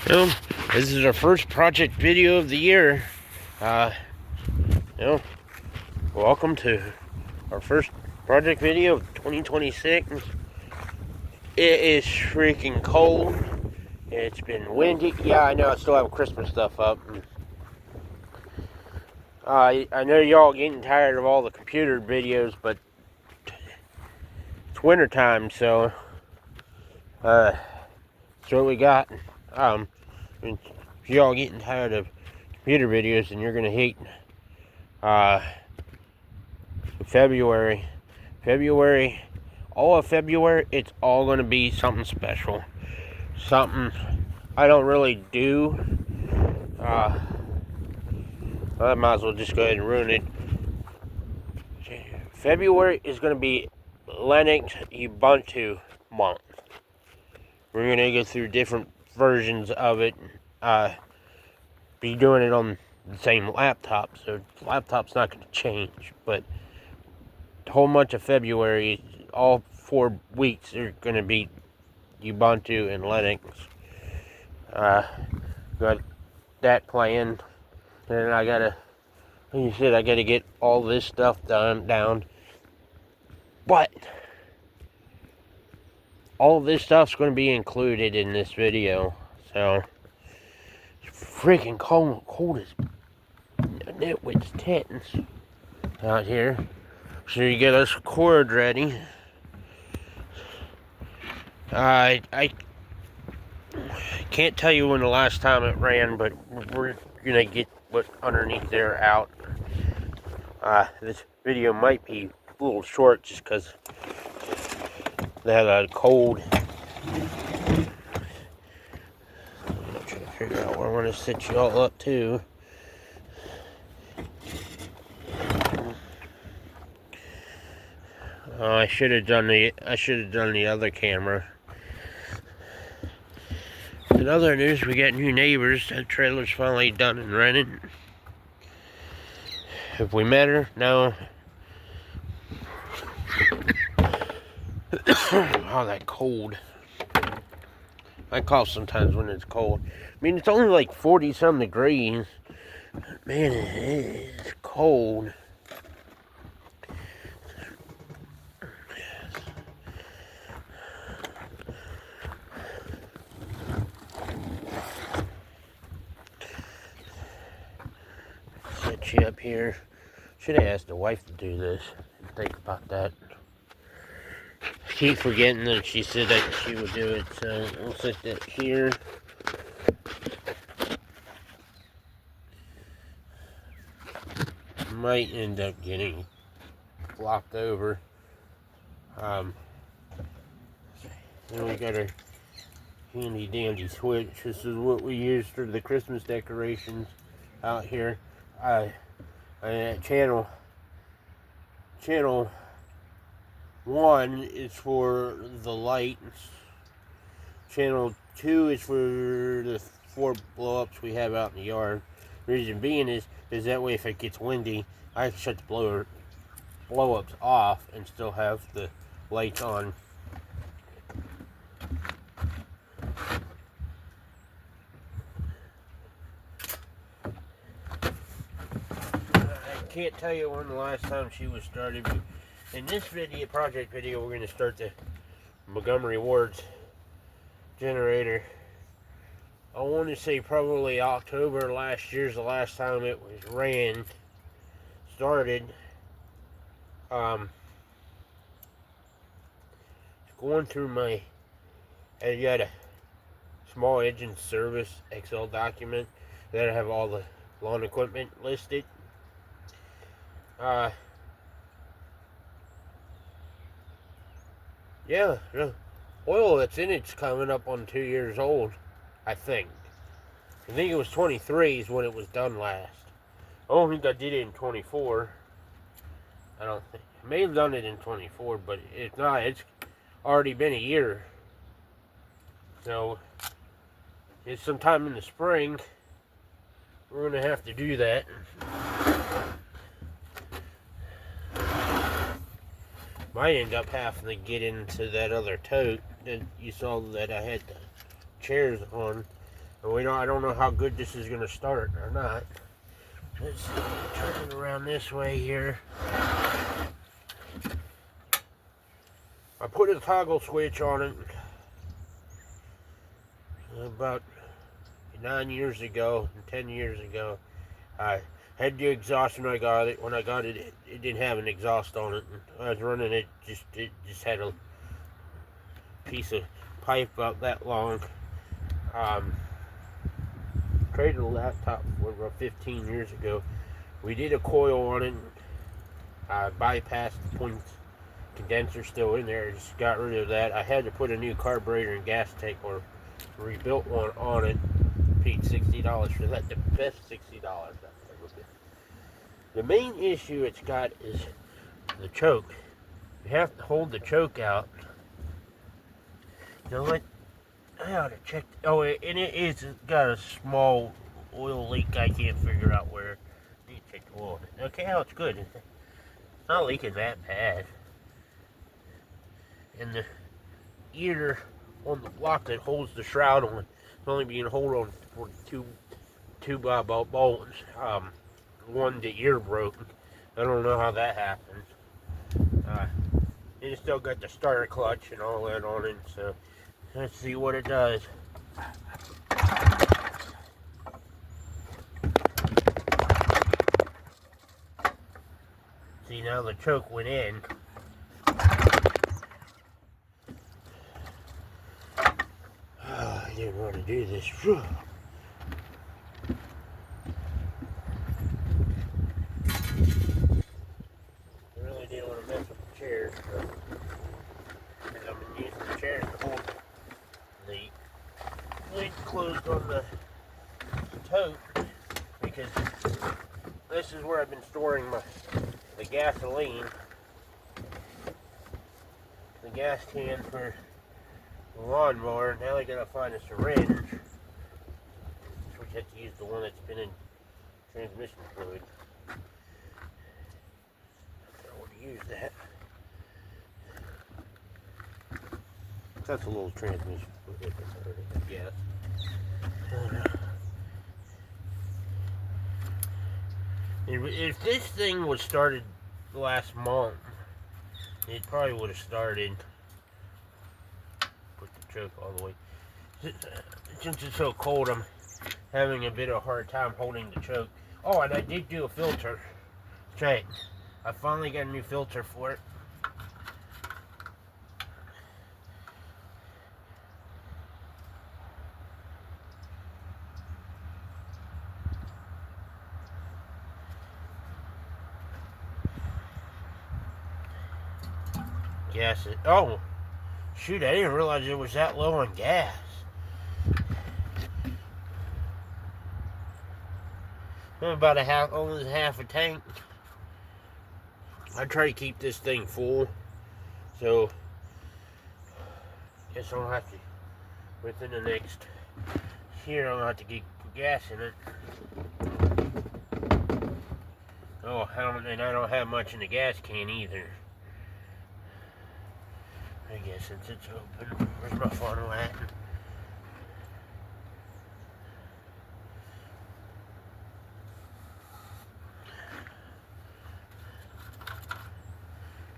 Well, this is our first project video of the year. Uh, you know, welcome to our first project video of 2026. It is freaking cold. It's been windy. Yeah, I know I still have Christmas stuff up. I know y'all getting tired of all the computer videos, but it's winter time, so that's what we got. If y'all getting tired of computer videos, and you're gonna hate February. All of February, it's all going to be something special. Something I don't really do. I might as well just go ahead and ruin it. February is going to be Linux Ubuntu month. We're going to go through different versions of it. Be doing it on the same laptop, so the laptop's not going to change. But the whole month of February, all 4 weeks are going to be Ubuntu and Linux. Got that planned, and I gotta, like you said, I gotta get all this stuff down. But all this stuff's going to be included in this video. So it's freaking cold as nitwit's tits out here. So you get us cord ready. I can't tell you when the last time it ran, but we're gonna get what's underneath there out. This video might be a little short just because they had a cold. I'm trying to figure out where I want to set you all up to. I should have done the other camera. In other news, we got new neighbors. That trailer's finally done and running. If we met her, no. Oh, that cold. I cough sometimes when it's cold. I mean, it's only like 40-some degrees. Man, it is cold. Set you up here. Should have asked the wife to do this. Think about that. Keep forgetting that she said that she would do it, so we'll set that here. Might end up getting flopped over. Then we got our handy dandy switch. This is what we use for the Christmas decorations out here. Channel 1 is for the lights. Channel 2 is for the 4 blow-ups we have out in the yard. Reason being is that way if it gets windy, I can shut the blow-ups off and still have the lights on. I can't tell you when the last time she was started, but in this project video, we're going to start the Montgomery Ward's generator. I want to say probably October last year's the last time it was started. Going through I got a small engine service Excel document that I have all the lawn equipment listed. Yeah, the oil that's in it's coming up on 2 years old, I think. I think it was 23 is when it was done last. I don't think I did it in 24. I don't think. I may have done it in 24, but it's not. It's already been a year. So, it's sometime in the spring. We're going to have to do that. Might end up having to get into that other tote that you saw that I had the chairs on. I don't know how good this is going to start or not. Let's see, turn it around this way here. I put a toggle switch on it about 9 years ago, 10 years ago. I had the exhaust when I got it. When I got it, it didn't have an exhaust on it. I was running it just had a piece of pipe about that long. Traded a laptop for about 15 years ago. We did a coil on it. I bypassed the points. Condenser still in there. Just got rid of that. I had to put a new carburetor and gas tank or rebuilt one on it. Paid $60 for that. The best $60 I've ever been. The main issue it's got is the choke. You have to hold the choke out. Now I ought to check. Oh, and it is got a small oil leak. I can't figure out where. I need to check the oil. Okay, now it's good. It's not leaking that bad. And the ear on the block that holds the shroud on it's only being held on for two bolts. One, the ear broke. I don't know how that happened. It still got the starter clutch and all that on it, so let's see what it does. See, now the choke went in. I didn't want to do this. Really didn't want to mess with the chairs, because I've been using the chairs to hold the lid closed on the tote, because this is where I've been storing the gasoline, the gas can for the lawnmower. Now I gotta find a syringe, which I have to use the one that's been in transmission fluid. I don't want to use that. That's a little transmission fluid, I guess. If this thing was started last month, it probably would have started. Put the choke all the way. Since it's so cold, I'm having a bit of a hard time holding the choke. Oh, and I did do a filter check. I finally got a new filter for it. Gas it. Oh, shoot! I didn't realize it was that low on gas. I'm about almost half a tank. I try to keep this thing full, so guess I'll have to within the next year. I'll have to get gas in it. Oh, and I don't have much in the gas can either. I guess since it's open, where's my funnel at?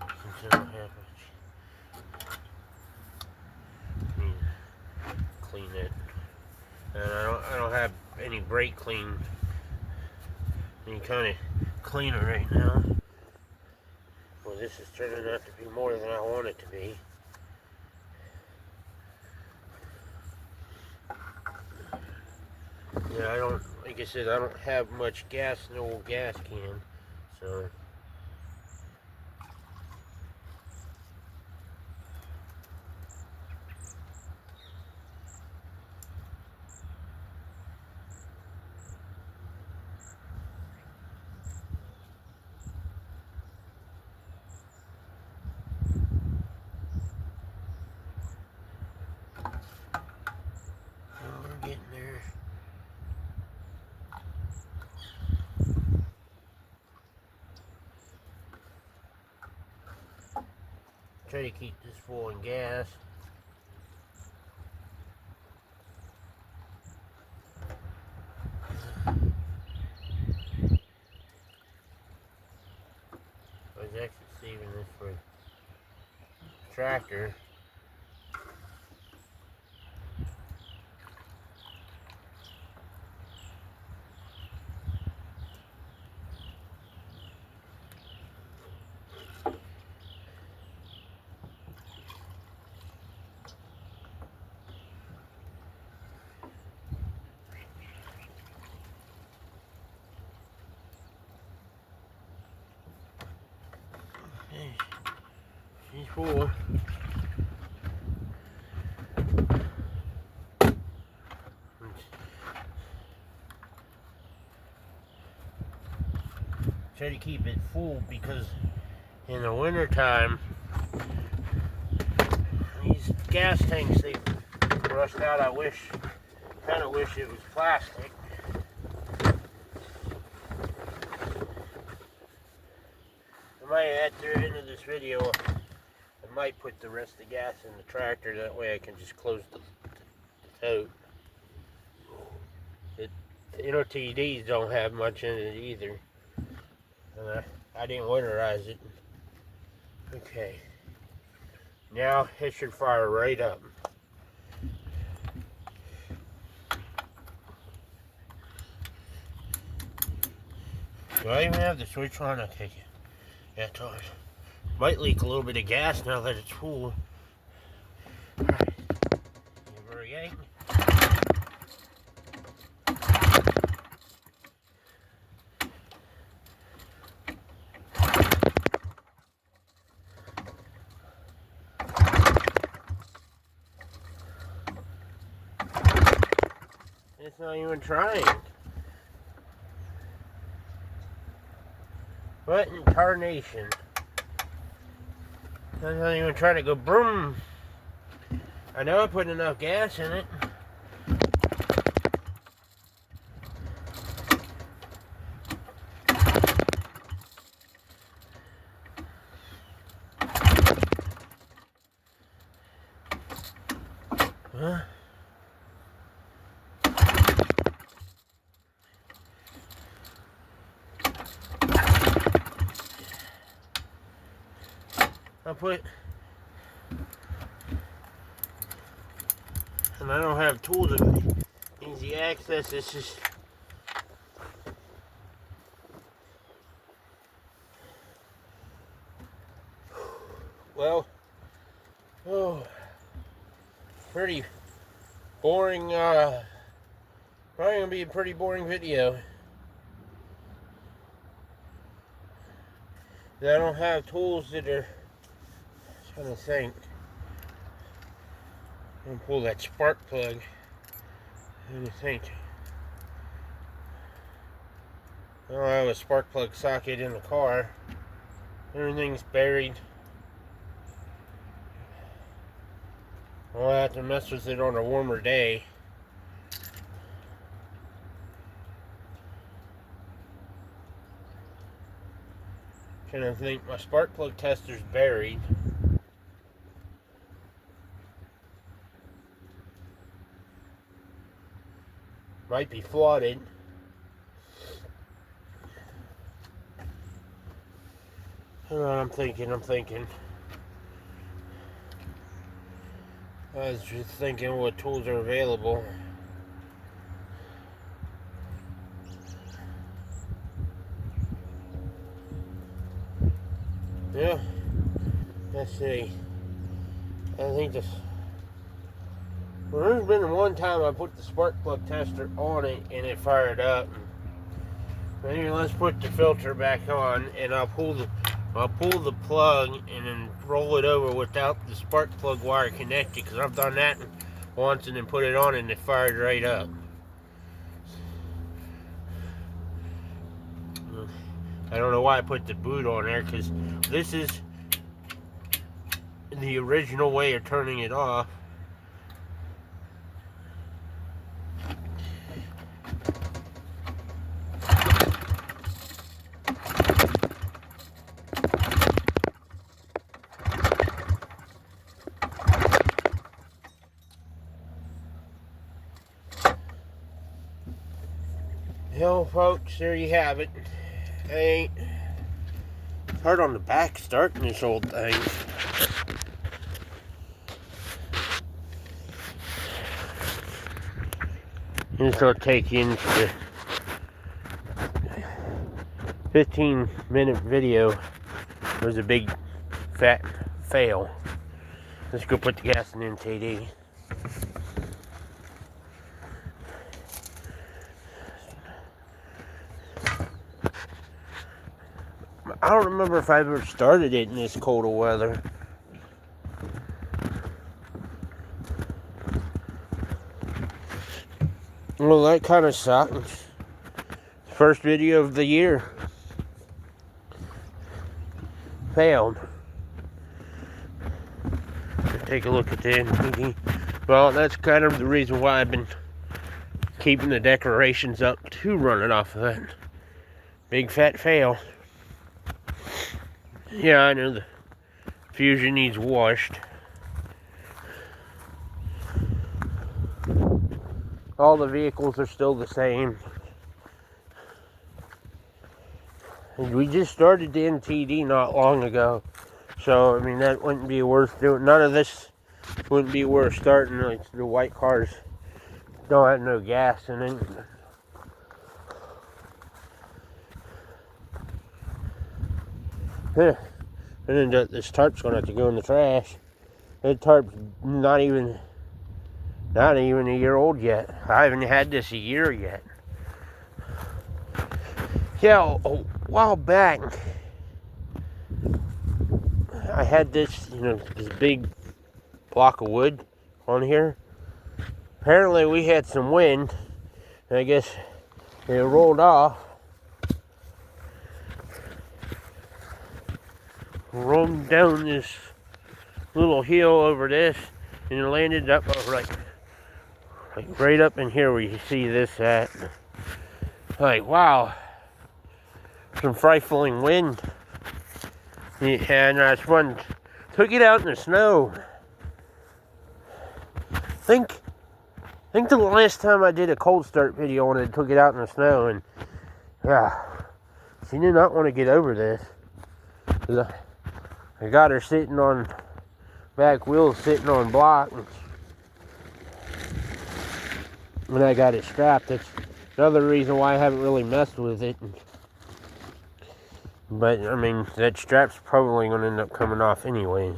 Since I don't have much, clean it. And I don't have any brake clean, any kind of cleaner right now. Well, this is turning out to be more than I want it to be. Yeah, like I said, I don't have much gas in the old gas can, so. We're getting there. Try to keep this full in gas. tractor. She's full. Try to keep it full because in the winter time these gas tanks, they rust out. I kind of wish it was plastic. I might, at the end of this video, I might put the rest of the gas in the tractor. That way I can just close the tote. NOTDs don't have much in it either. And I didn't winterize it. Okay. Now it should fire right up. Do I even have the switch on? Okay. Yeah, it's on. Might leak a little bit of gas now that it's full. Alright. Give her a yank. It's not even trying. What in tarnation? I'm not even trying to go boom. I know I put enough gas in it. Huh? I put, and I don't have tools of easy access. It's just, well, oh, pretty boring. Probably gonna be a pretty boring video. I don't have tools that are. I'm trying to think. I'm gonna pull that spark plug. Let me think. I don't have a spark plug socket in the car. Everything's buried. I'll have to mess with it on a warmer day. Trying to think. My spark plug tester's buried. Might be flooded. Hold on, I'm thinking. I was just thinking what tools are available. Yeah. Let's see. I think this. Well, there's been one time I put the spark plug tester on it and it fired up. Maybe let's put the filter back on and I'll pull the plug and then roll it over without the spark plug wire connected, because I've done that once and then put it on and it fired right up. I don't know why I put the boot on there, because this is the original way of turning it off. Well, folks, there you have it. Hey, it's hard on the back starting this old thing. And this will take you into the 15-minute video. It was a big fat fail. Let's go put the gas in NTD. I don't remember if I ever started it in this cold of weather. Well, that kind of sucks. First video of the year. Failed. Let's take a look at the NTD. Well, that's kind of the reason why I've been keeping the decorations up to running off of that big fat fail. Yeah, I know the Fusion needs washed. All the vehicles are still the same. And we just started the NTD not long ago. So, I mean, that wouldn't be worth doing. None of this wouldn't be worth starting. Like, the white cars don't have no gas in it. Yeah. And then this tarp's gonna have to go in the trash. That tarp's not even a year old yet. I haven't had this a year yet. Yeah, a while back, I had this, this big block of wood on here. Apparently we had some wind, and I guess it rolled off. Rolled down this little hill over this, and it landed up like right up in here where you see this at. Like, wow, some trifling wind. And I just took it out in the snow. Think the last time I did a cold start video and I took it out in the snow, and yeah, she did not want to get over this. I got her sitting on back wheels, sitting on block, and I got it strapped. That's another reason why I haven't really messed with it. But I mean, that strap's probably going to end up coming off anyways.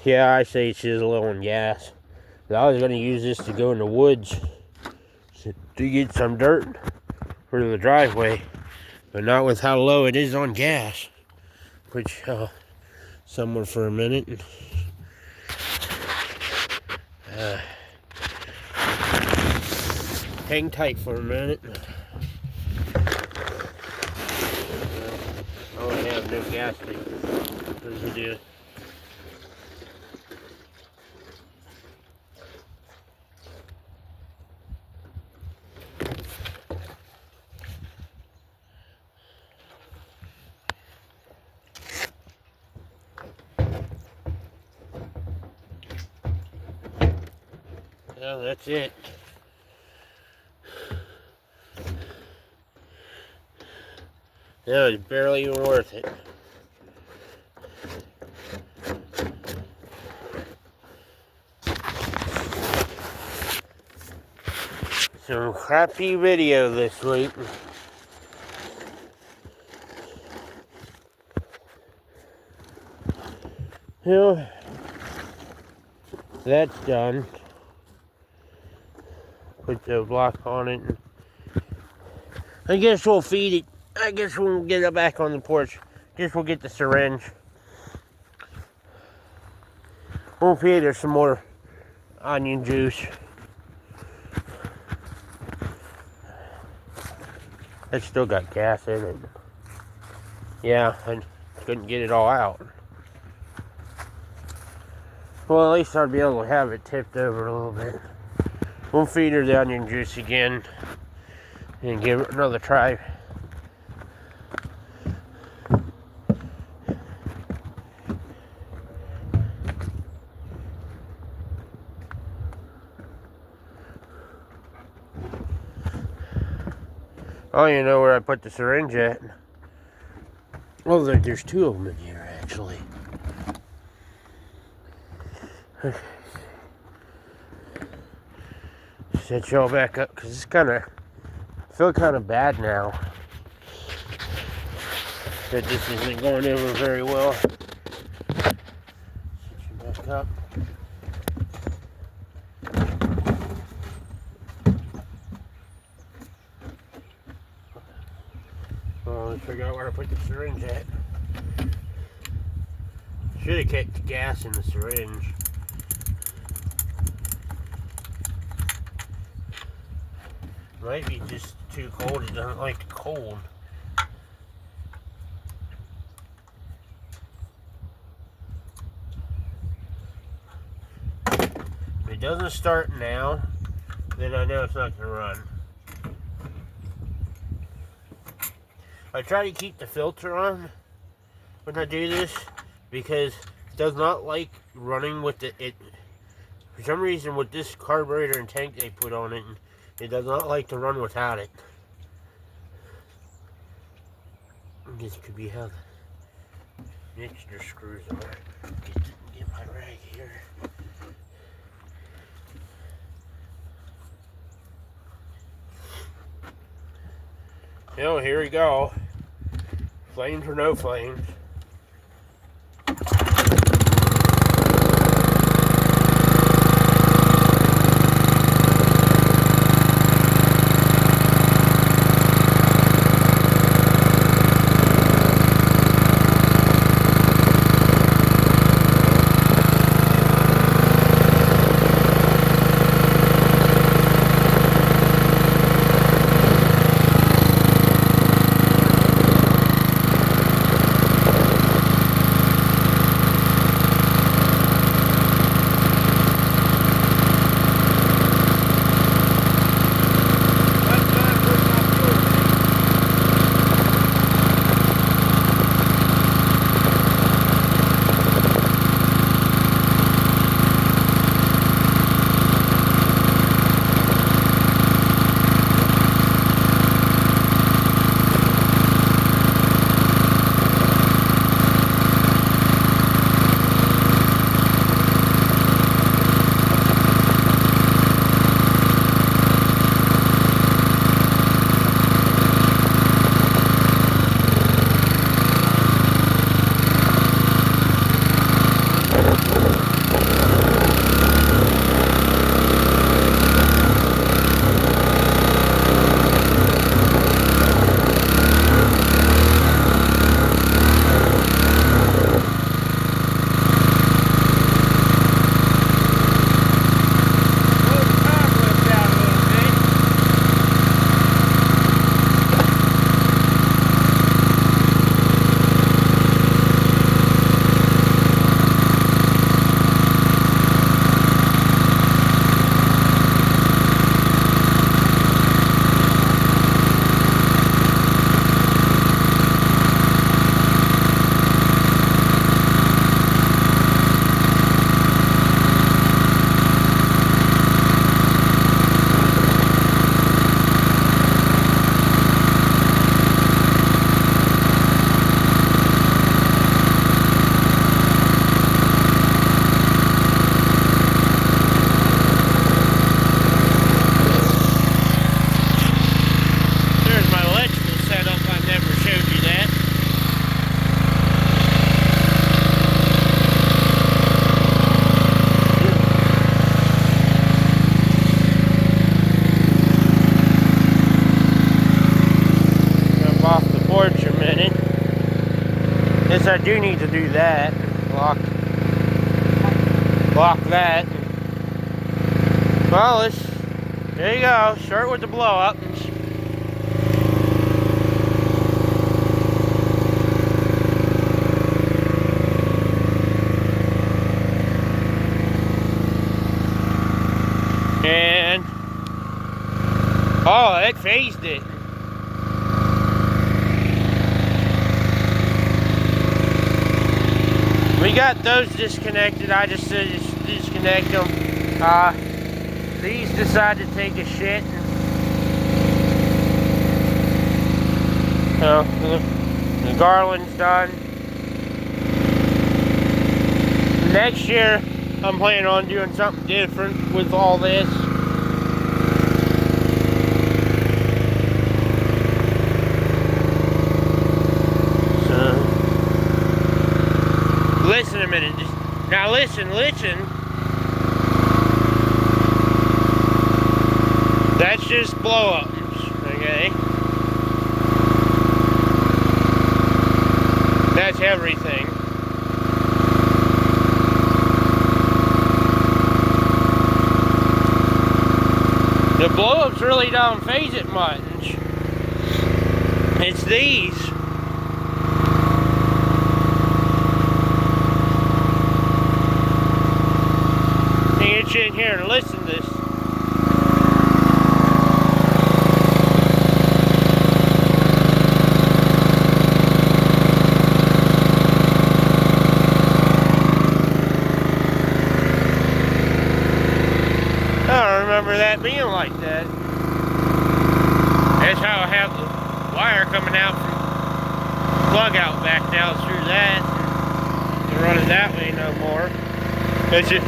Yeah, I say she's low on gas. But I was going to use this to go in the woods to get some dirt for the driveway. But not with how low it is on gas. Which, somewhere for a minute. Hang tight for a minute. Oh, I have no gas to do. Well, that's it. That was barely even worth it. Some crappy video this week. Well, that's done. Put the block on it. I guess we'll feed it. I guess we'll get it back on the porch. Guess we'll get the syringe. We'll feed her some more onion juice. It's still got gas in it. Yeah, I couldn't get it all out. Well, at least I'd be able to have it tipped over a little bit. We'll feed her the onion juice again and give it another try. Oh, you know where I put the syringe at? Oh, there's two of them in here, actually. Set y'all back up because it's I feel kind of bad now that this isn't going over very well. Set you back up. Oh, I forgot where I put the syringe at. Should have kept the gas in the syringe. Might be just too cold. It doesn't like the cold. If it doesn't start now, then I know it's not going to run. I try to keep the filter on when I do this because it does not like running with it. For some reason, with this carburetor and tank they put on it, it does not like to run without it. This could be how the mixture screws are. Get my rag here. Well, here we go. Flames or no flames. Yes, I do need to do that. Block that. Well, there you go. Start with the blow up. And oh, it phased it. We got those disconnected. I just disconnect them. These decided to take a shit. So the garland's done. Next year, I'm planning on doing something different with all this. minute. Now listen. That's just blow-ups, okay? That's everything. The blow-ups really don't phase it much. It's these. Get you in here and listen to this. I don't remember that being like that. That's how I have the wire coming out from the plug out back now through that. And run it that way no more. It's just.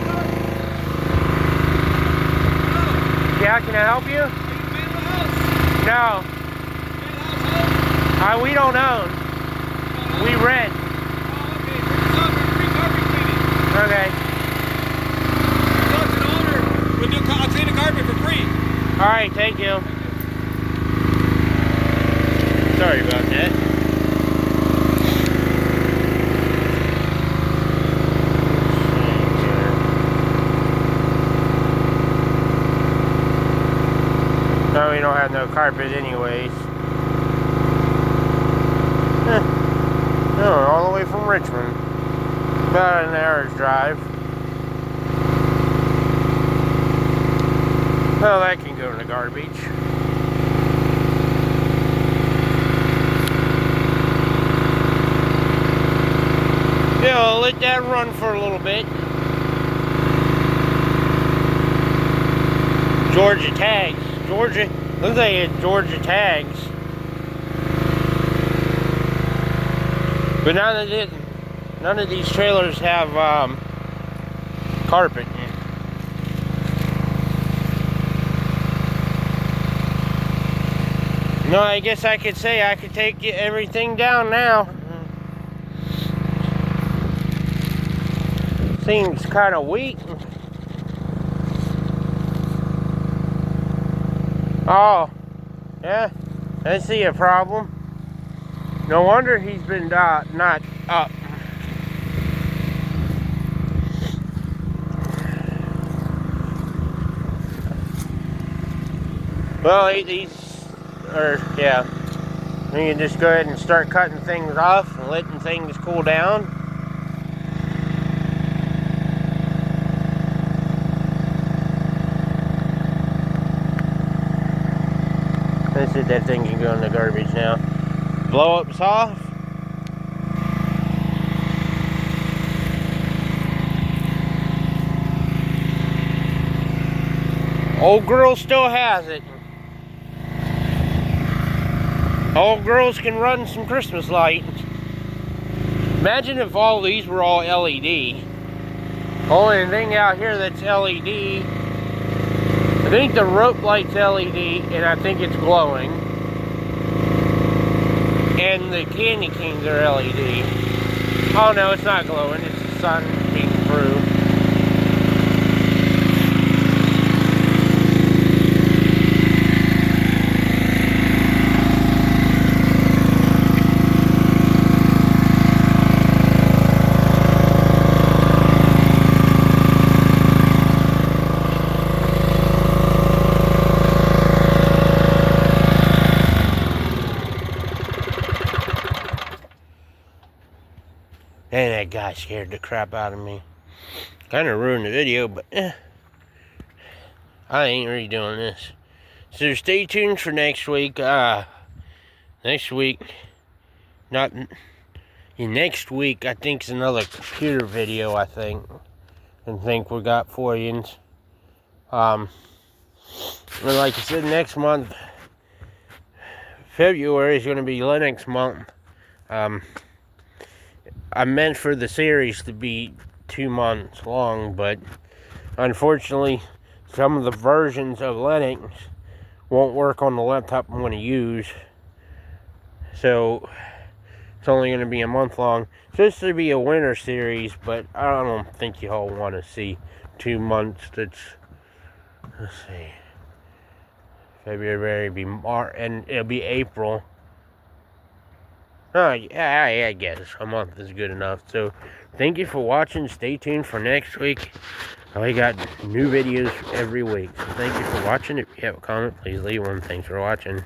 Yeah, can I help you? No. We don't own. We rent. Okay. I'll clean the carpet for free. Alright, thank you. Sorry about that. No, we don't have no carpet anyways. No, all the way from Richmond. About an hour's drive. Well, that can go in the garbage. Yeah, I'll let that run for a little bit. Georgia tags. Georgia, looks like it's Georgia tags. But none of these trailers have carpet. No, I guess I could say I could take everything down now. Seems kind of weak. Oh, yeah, I see a problem. No wonder he's been not up. Well, yeah, we can just go ahead and start cutting things off and letting things cool down. That's it, that thing can go in the garbage now. Blow ups off. Old girl still has it. Old girls can run some Christmas lights. Imagine if all these were all LED. Only thing out here that's LED, I think the rope light's LED, and I think it's glowing. And the candy canes are LED. Oh no, it's not glowing, it's the sun being through. And that guy scared the crap out of me. Kind of ruined the video, but I ain't redoing this. So stay tuned for next week. Next week, I think is another computer video. I think we got for you. And like I said, next month, February is going to be Linux month. I meant for the series to be 2 months long, but unfortunately, some of the versions of Linux won't work on the laptop I want to use. So, It's only going to be a month long. It's supposed to be a winter series, but I don't think you all want to see 2 months. Let's see. February be March, and it'll be April. Oh, yeah, I guess a month is good enough. So, thank you for watching. Stay tuned for next week. We got new videos every week. So, thank you for watching. If you have a comment, please leave one. Thanks for watching.